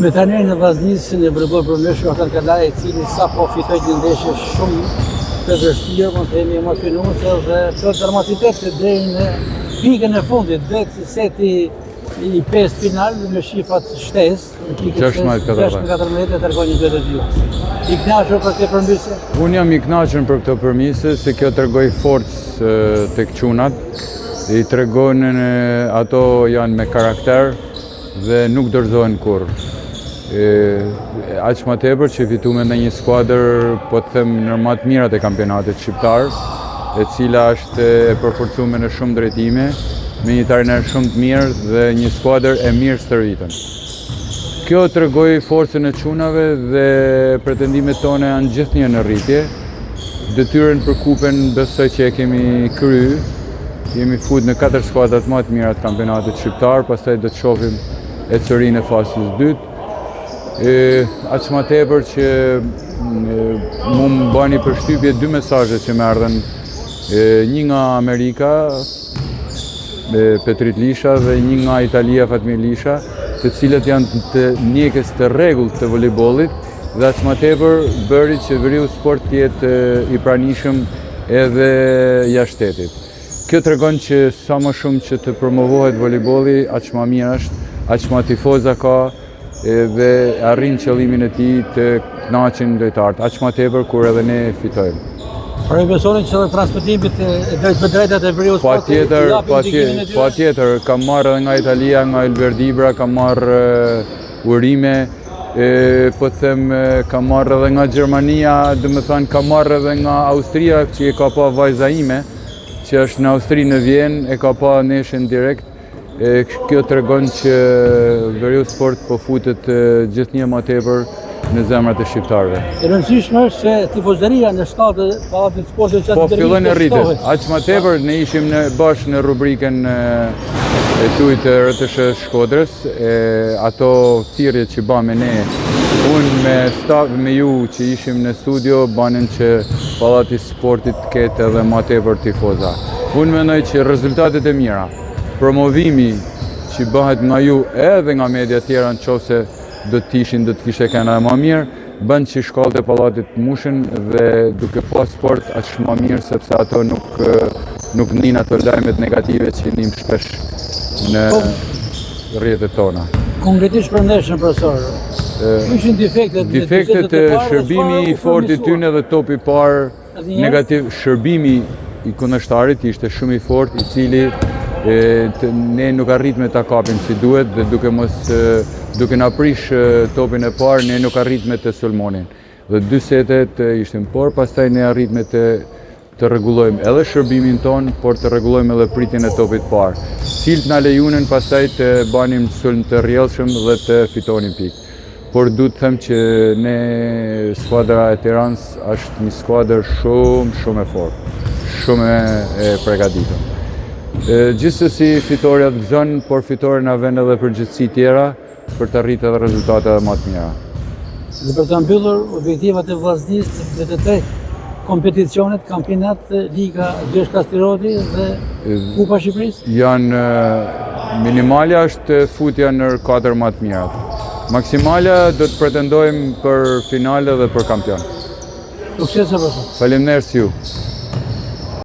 Me trajnerin e Vllaznisë në vërgoj për me Shohtar Kalaj, i cili sa po fitoj një ndeshje shumë të vështirë, mund të themi emocionuese dhe të dramatitet deri në pikën e fundit, vetë seti i 5 final me shifrat shtesë, në pikën 6-14 e tërgoj një 2-2. I kënaqur për këtë përmbysje? Unë jam i kënaqur për këtë përmbysje, se kjo tregoj forcë tek çunat, i tregojnë ato janë me karakter dhe nuk dorëzohen kurrë. Aq më tepër që fituam me një skuadër, po të them, në më të mirat e kampionatit shqiptar, e cila është e përforcuar në shumë drejtime, me një trajner shumë të mirë dhe një skuadër e mirë stërvitën. Kjo tregoi forcën e çunave dhe pretendimet tona janë gjithnjë në rritje. Detyrën për kupen besoj që e kemi kryer. Jemi fut në 4 skuadrat më të mira të kampionatit shqiptar, pastaj do të shohim ecërinë e fasës 2. Aq më tepër që mu më bani përshtypje 2 mesazhe që më erdhen. Një nga Amerika, Petrit Lisha, dhe një nga Italia, Fatmir Lisha, të cilët janë të mjekës të rregullt të voleybollit dhe aq më tepër bëri që Veriu Sport të jetë i pranishëm edhe jashtë shtetit. Kjo tregon që sa më shumë që të promovohet voleybolli, aq më mirë është, aq më tifoza ka dhe arrin qëllimin e tij të kënaqin lojtarët, aq më tepër kur edhe ne fitojmë. Por e besoni që transmetimit e drejtat e Veriu Sport patjetër, kam marrë edhe nga Italia, nga Elverdibra, kam marrë urime, po të them, kam marrë edhe nga Gjermania, domethënë kam marrë edhe nga Austria, që e ka pa vajza ime, që është në Austri në Vjenë, e ka pa neshin direkt. Kjo tregon që Veriu Sport po futet gjithnjë më tepër në zemrat e shqiptarëve. E rëndësishme është se tifozëria në shtatë Pallatit të Sportit që po fillon të rritet. Aq më tepër ne ishim bashkë në rubrikën e tuaj të RTS Shkodrës, ato thirrje që bëmë ne, unë me staf me ju që ishim në studio, banin që Pallati i Sportit të ketë edhe më tepër tifoza. Unë mendoj që rezultatet e mira, promovimi që bëhet nga ju edhe nga media tjera nëse do të kishte këna më mirë, bën që shkallët e pallatit mushen dhe duke pas sport aq më mirë, sepse ato nuk nin ato lajmet negative që nim shpesh në rrjetet tona. Konkretisht për ndeshjen, profesor, ishin defektet e shërbimi i fortë i tyne dhe topi i parë negativ, shërbimi i kundërshtarit ishte shumë i fortë, i cili ne nuk arritme ta kapim si duhet dhe duke na prish topin e parë, ne nuk arritme të sulmonin. Dhe 2 setet ishim, por pastaj ne arritme të rregullojmë edhe shërbimin ton, por të rregullojmë edhe pritjen e topit parë. Cilt na lejunin pastaj të banim sulm të rrjedhshëm dhe të fitonin pikë. Por duhet të them që ne, skuadra e Tiranës është një skuadër shumë e fortë, shumë e përgatitur. Gjithsesi fitoria të gëzon, por fitoria na vën edhe përgjegjësi tjera për të arritur edhe rezultate më të mira. Dhe për të mbyllur objektivat e Vllaznisë dhe të 3 kompeticionet, kampionat, Liga Gjergj Kastiroti dhe Kupa e Shqipërisë? Janë minimalja është futja në 4 më të mirat. Maksimalja do të pretendojmë për finale dhe për kampion. Sukses, profesor. Faleminderit ju.